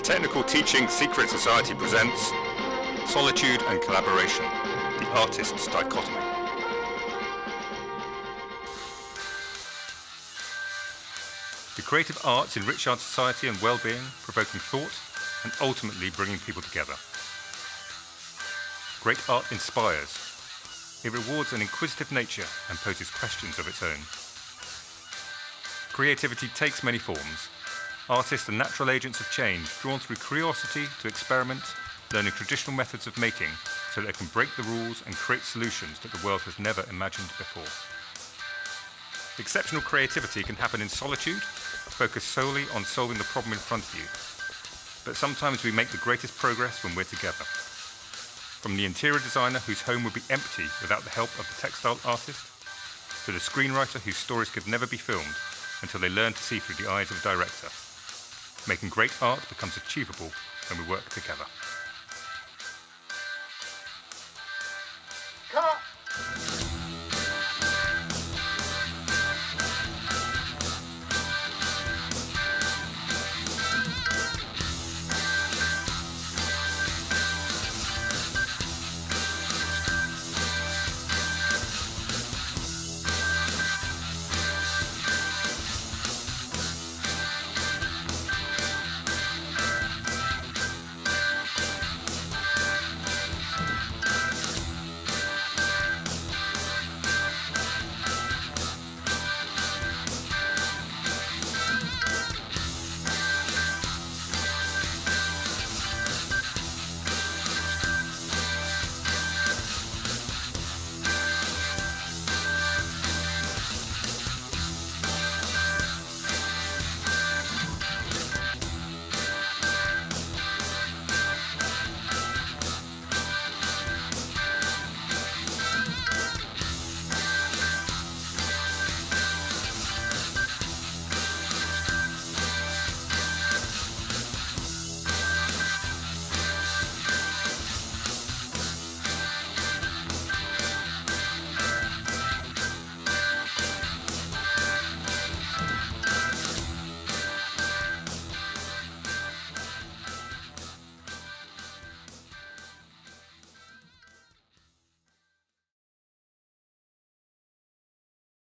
Technical Teaching Secret Society presents Solitude and Collaboration, the Artist's Dichotomy. The creative arts enrich our society and well-being, provoking thought and ultimately bringing people together. Great art inspires. It rewards an inquisitive nature and poses questions of its own. Creativity takes many forms. Artists are natural agents of change, drawn through curiosity to experiment, learning traditional methods of making so that they can break the rules and create solutions that the world has never imagined before. Exceptional creativity can happen in solitude, focused solely on solving the problem in front of you. But sometimes we make the greatest progress when we're together. From the interior designer whose home would be empty without the help of the textile artist, to the screenwriter whose stories could never be filmed until they learn to see through the eyes of a director. Making great art becomes achievable when we work together.